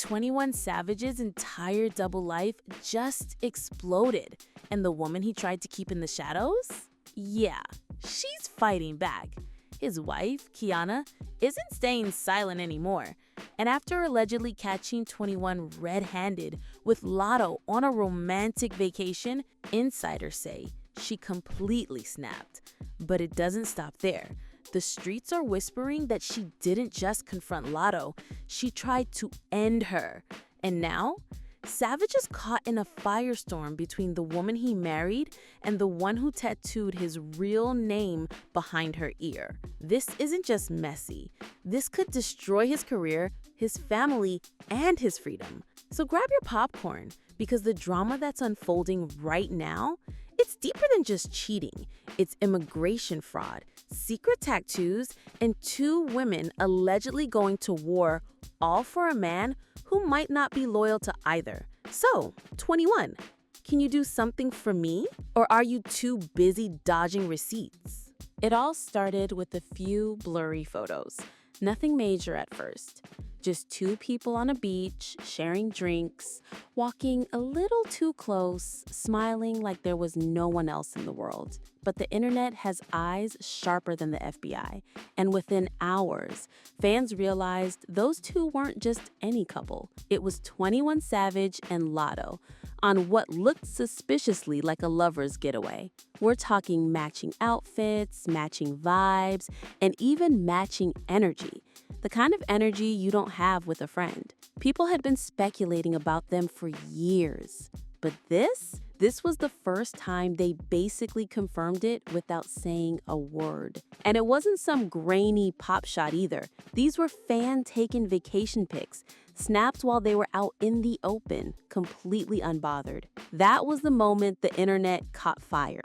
21 Savage's entire double life just exploded. And the woman he tried to keep in the shadows? Yeah, she's fighting back. His wife, Kiana, isn't staying silent anymore. And after allegedly catching 21 red-handed with Latto on a romantic vacation, insiders say she completely snapped. But it doesn't stop there. The streets are whispering that she didn't just confront Latto, she tried to end her. And now, Savage is caught in a firestorm between the woman he married and the one who tattooed his real name behind her ear. This isn't just messy. This could destroy his career, his family, and his freedom. So grab your popcorn, because the drama that's unfolding right now, it's deeper than just cheating. It's immigration fraud, secret tattoos, and two women allegedly going to war, all for a man who might not be loyal to either. So, 21, can you do something for me? Or are you too busy dodging receipts? It all started with a few blurry photos. Nothing major at first. Just two people on a beach, sharing drinks, walking a little too close, smiling like there was no one else in the world. But the internet has eyes sharper than the FBI, and within hours, fans realized those two weren't just any couple. It was 21 Savage and Latto on what looked suspiciously like a lover's getaway. We're talking matching outfits, matching vibes, and even matching energy. The kind of energy you don't have with a friend. People had been speculating about them for years. But this was the first time they basically confirmed it without saying a word. And it wasn't some grainy pop shot either. These were fan-taken vacation pics, snapped while they were out in the open, completely unbothered. That was the moment the internet caught fire.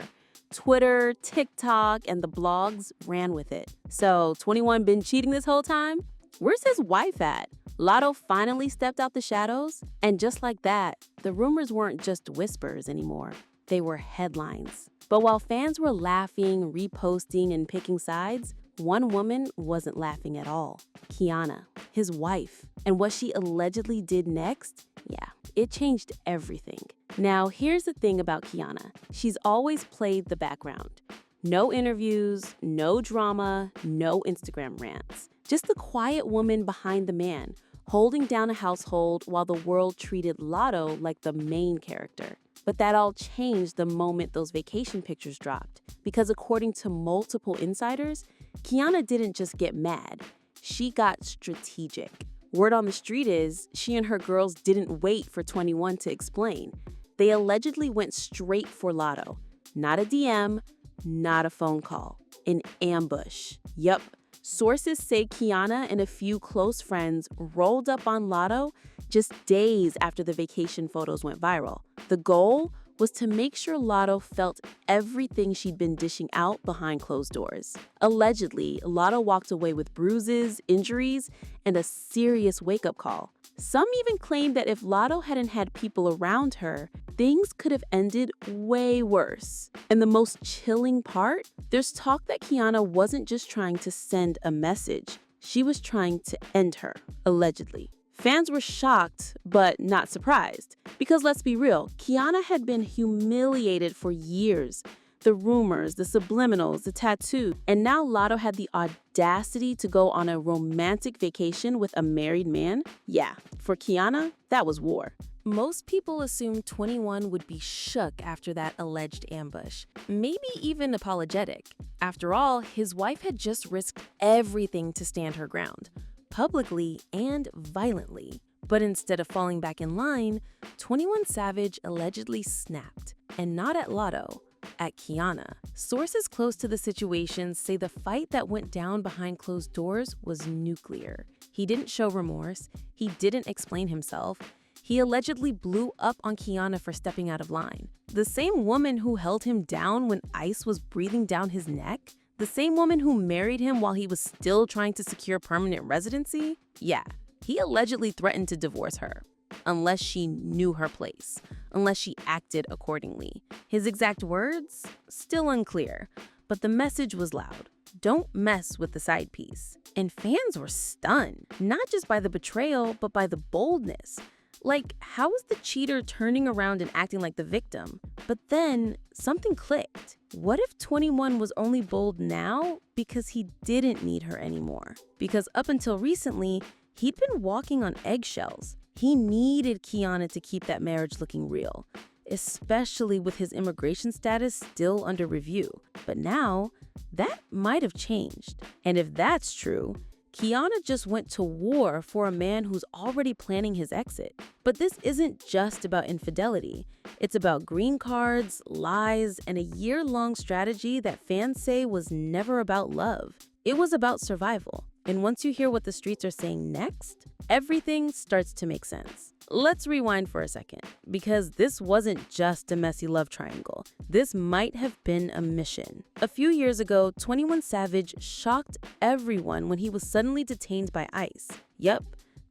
Twitter, TikTok, and the blogs ran with it. So 21 been cheating this whole time? Where's his wife at? Latto finally stepped out the shadows, and just like that, the rumors weren't just whispers anymore. They were headlines. But while fans were laughing, reposting, and picking sides, one woman wasn't laughing at all. Kiana, his wife. And what she allegedly did next? Yeah, it changed everything. Now, here's the thing about Kiana. She's always played the background. No interviews, no drama, no Instagram rants. Just the quiet woman behind the man, holding down a household while the world treated Latto like the main character. But that all changed the moment those vacation pictures dropped. Because according to multiple insiders, Kiana didn't just get mad. She got strategic. Word on the street is she and her girls didn't wait for 21 to explain. They allegedly went straight for Latto. Not a DM, not a phone call. An ambush. Yup. Sources say Kiana and a few close friends rolled up on Latto just days after the vacation photos went viral. The goal was to make sure Latto felt everything she'd been dishing out behind closed doors. Allegedly, Latto walked away with bruises, injuries, and a serious wake-up call. Some even claim that if Latto hadn't had people around her, things could have ended way worse. And the most chilling part? There's talk that Kiana wasn't just trying to send a message. She was trying to end her, allegedly. Fans were shocked, but not surprised. Because let's be real, Kiana had been humiliated for years. The rumors, the subliminals, the tattoo. And now Latto had the audacity to go on a romantic vacation with a married man? Yeah, for Kiana, that was war. Most people assumed 21 would be shook after that alleged ambush, maybe even apologetic. After all, his wife had just risked everything to stand her ground, publicly and violently. But instead of falling back in line, 21 Savage allegedly snapped, and not at Latto, at Kiana. Sources close to the situation say the fight that went down behind closed doors was nuclear. He didn't show remorse, he didn't explain himself. He allegedly blew up on Kiana for stepping out of line. The same woman who held him down when ice was breathing down his neck? The same woman who married him while he was still trying to secure permanent residency? Yeah, he allegedly threatened to divorce her, unless she knew her place, unless she acted accordingly. His exact words? Still unclear, but the message was loud. don't mess with the side piece. And fans were stunned, not just by the betrayal, but by the boldness. Like, how is the cheater turning around and acting like the victim? But then something clicked. What if 21 was only bold now because he didn't need her anymore? Because up until recently, he'd been walking on eggshells. He needed Kiana to keep that marriage looking real, especially with his immigration status still under review. But now, that might have changed. And if that's true, Kiana just went to war for a man who's already planning his exit. But this isn't just about infidelity. It's about green cards, lies, and a year-long strategy that fans say was never about love. It was about survival. And once you hear what the streets are saying next, everything starts to make sense. Let's rewind for a second, because this wasn't just a messy love triangle. This might have been a mission. A few years ago, 21 Savage shocked everyone when he was suddenly detained by ICE. Yep,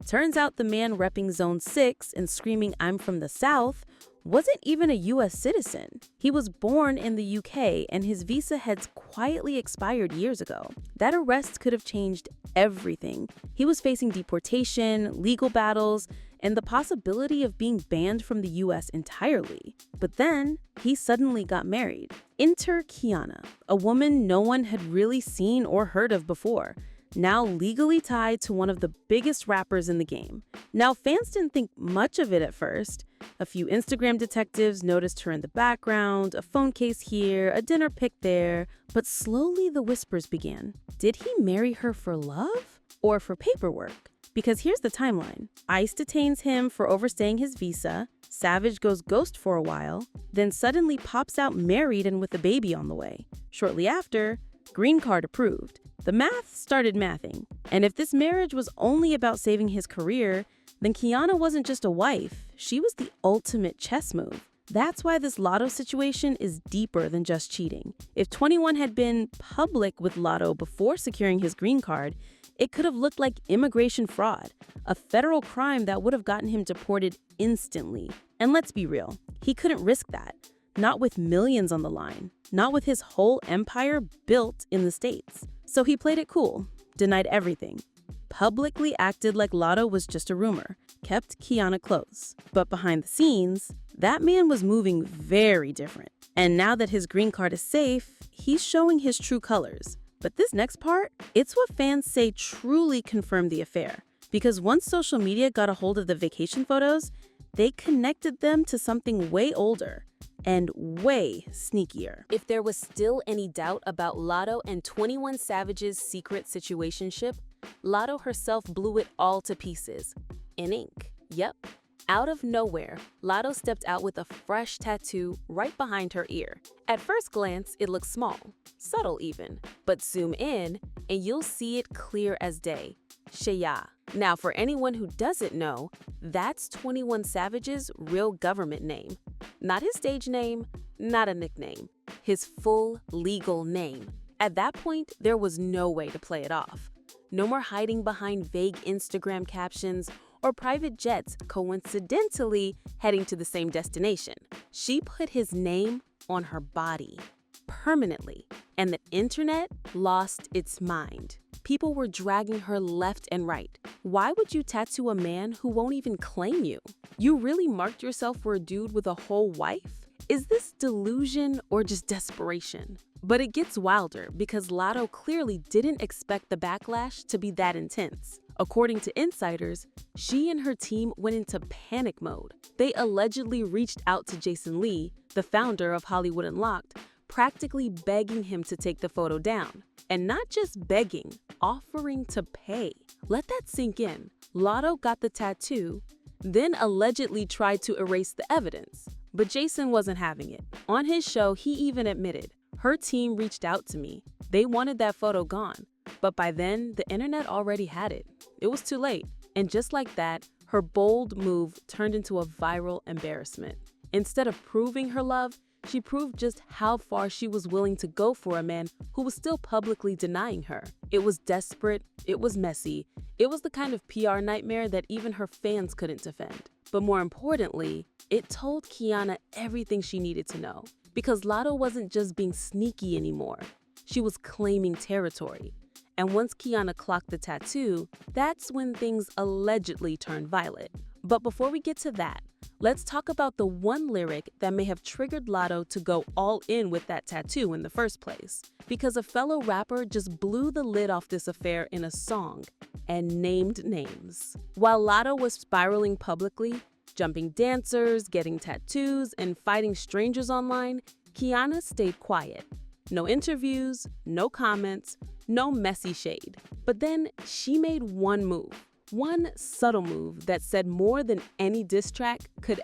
turns out the man repping Zone 6 and screaming "I'm from the South" wasn't even a US citizen. He was born in the UK and his visa had quietly expired years ago. That arrest could have changed everything. He was facing deportation, legal battles, and the possibility of being banned from the US entirely. But then, he suddenly got married. Enter Kiana, a woman no one had really seen or heard of before, now legally tied to one of the biggest rappers in the game. Now, fans didn't think much of it at first. A few Instagram detectives noticed her in the background, a phone case here, a dinner pic there, but slowly the whispers began. Did he marry her for love or for paperwork? Because here's the timeline. ICE detains him for overstaying his visa, Savage goes ghost for a while, then suddenly pops out married and with a baby on the way. Shortly after, green card approved. The math started mathing. And if this marriage was only about saving his career, then Kiana wasn't just a wife, she was the ultimate chess move. That's why this Latto situation is deeper than just cheating. If 21 had been public with Latto before securing his green card, it could have looked like immigration fraud, a federal crime that would have gotten him deported instantly. And let's be real, he couldn't risk that. Not with millions on the line, not with his whole empire built in the States. So he played it cool, denied everything, publicly acted like Latto was just a rumor, kept Kiana close. But behind the scenes, that man was moving very different. And now that his green card is safe, he's showing his true colors. But this next part, it's what fans say truly confirmed the affair. Because once social media got a hold of the vacation photos, they connected them to something way older and way sneakier. If there was still any doubt about Latto and 21 Savage's secret situationship, Latto herself blew it all to pieces. In ink. Yep. Out of nowhere, Latto stepped out with a fresh tattoo right behind her ear. At first glance, it looks small, subtle even, but zoom in and you'll see it clear as day. Shaya. Now, for anyone who doesn't know, that's 21 Savage's real government name. Not his stage name, not a nickname. His full legal name. At that point, there was no way to play it off. No more hiding behind vague Instagram captions or private jets coincidentally heading to the same destination. She put his name on her body, permanently, and the internet lost its mind. People were dragging her left and right. Why would you tattoo a man who won't even claim you? You really marked yourself for a dude with a whole wife? Is this delusion or just desperation? But it gets wilder because Latto clearly didn't expect the backlash to be that intense. According to insiders, she and her team went into panic mode. They allegedly reached out to Jason Lee, the founder of Hollywood Unlocked, practically begging him to take the photo down. And not just begging, offering to pay. Let that sink in. Latto got the tattoo, then allegedly tried to erase the evidence. But Jason wasn't having it. On his show, he even admitted, her team reached out to me. They wanted that photo gone. But by then, the internet already had it. It was too late. And just like that, her bold move turned into a viral embarrassment. Instead of proving her love, she proved just how far she was willing to go for a man who was still publicly denying her. It was desperate, it was messy, it was the kind of PR nightmare that even her fans couldn't defend. But more importantly, it told Kiana everything she needed to know. Because Latto wasn't just being sneaky anymore. She was claiming territory. And once Kiana clocked the tattoo, that's when things allegedly turned violet. But before we get to that, let's talk about the one lyric that may have triggered Latto to go all in with that tattoo in the first place. Because a fellow rapper just blew the lid off this affair in a song and named names. While Latto was spiraling publicly, jumping dancers, getting tattoos, and fighting strangers online, Kiana stayed quiet. No interviews, no comments, no messy shade. But then she made one subtle move that said more than any diss track could.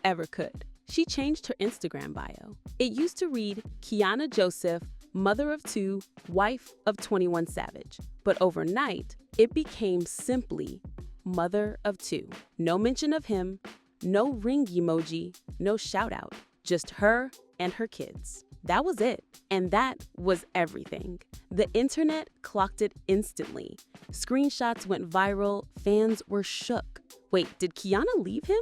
She changed her Instagram bio. It used to read, Kiana Joseph, mother of 2, wife of 21 Savage. But overnight, it became simply mother of 2. No mention of him, no ring emoji, no shout out, just her and her kids. That was it. And that was everything. The internet clocked it instantly. Screenshots went viral, fans were shook. Wait, did Kiana leave him?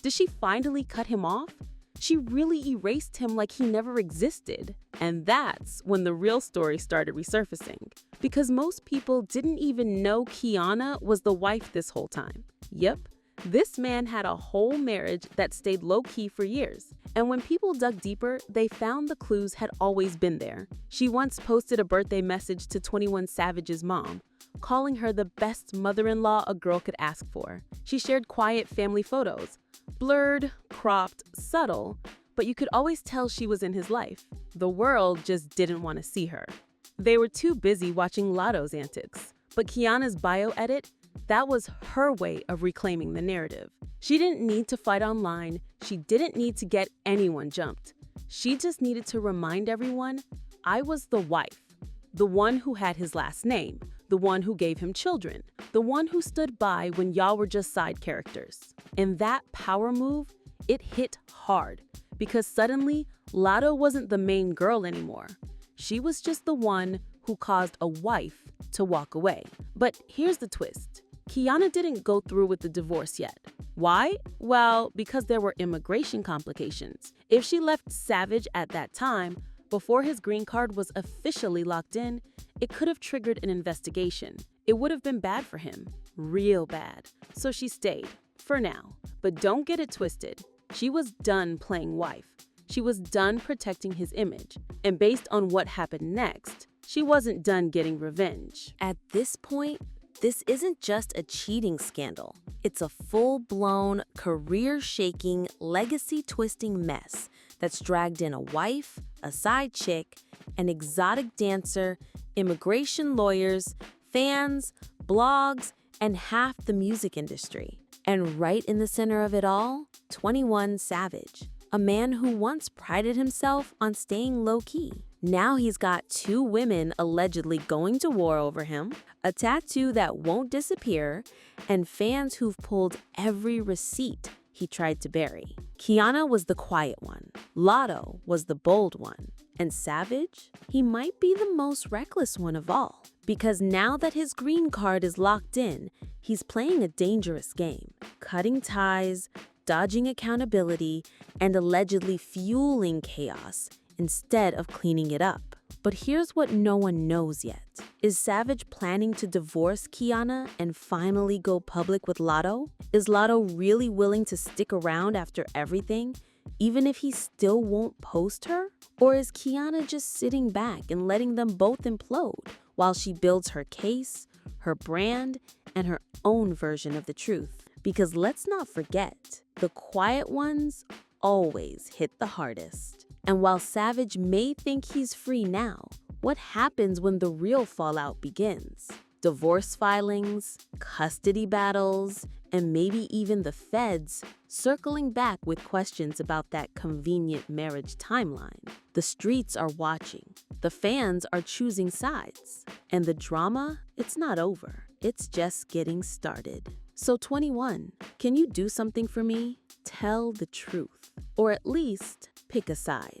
Did she finally cut him off? She really erased him like he never existed. And that's when the real story started resurfacing. Because most people didn't even know Kiana was the wife this whole time. Yep. This man had a whole marriage that stayed low-key for years. And when people dug deeper, they found the clues had always been there. She once posted a birthday message to 21 Savage's mom, calling her the best mother-in-law a girl could ask for. She shared quiet family photos, blurred, cropped, subtle, but you could always tell she was in his life. The world just didn't want to see her. They were too busy watching Latto's antics. But Kiana's bio edit, that was her way of reclaiming the narrative. She didn't need to fight online. She didn't need to get anyone jumped. She just needed to remind everyone, I was the wife, the one who had his last name, the one who gave him children, the one who stood by when y'all were just side characters. And that power move, it hit hard because suddenly Latto wasn't the main girl anymore. She was just the one who caused a wife to walk away. But here's the twist. Kiana didn't go through with the divorce yet. Why? Well, because there were immigration complications. If she left Savage at that time, before his green card was officially locked in, it could have triggered an investigation. It would have been bad for him. Real bad. So she stayed. For now. But don't get it twisted. She was done playing wife. She was done protecting his image. And based on what happened next, she wasn't done getting revenge. At this point, this isn't just a cheating scandal. It's a full-blown, career-shaking, legacy-twisting mess that's dragged in a wife, a side chick, an exotic dancer, immigration lawyers, fans, blogs, and half the music industry. And right in the center of it all, 21 Savage, a man who once prided himself on staying low-key. Now he's got 2 women allegedly going to war over him, a tattoo that won't disappear, and fans who've pulled every receipt he tried to bury. Kiana was the quiet one. Latto was the bold one. And Savage, he might be the most reckless one of all. Because now that his green card is locked in, he's playing a dangerous game, cutting ties, dodging accountability, and allegedly fueling chaos instead of cleaning it up. But here's what no one knows yet. Is Savage planning to divorce Kiana and finally go public with Latto? Is Latto really willing to stick around after everything, even if he still won't post her? Or is Kiana just sitting back and letting them both implode while she builds her case, her brand, and her own version of the truth? Because let's not forget, the quiet ones always hit the hardest. And while Savage may think he's free now, what happens when the real fallout begins? Divorce filings, custody battles, and maybe even the feds circling back with questions about that convenient marriage timeline. The streets are watching. The fans are choosing sides. And the drama, it's not over. It's just getting started. So 21, can you do something for me? Tell the truth. Or at least pick a side.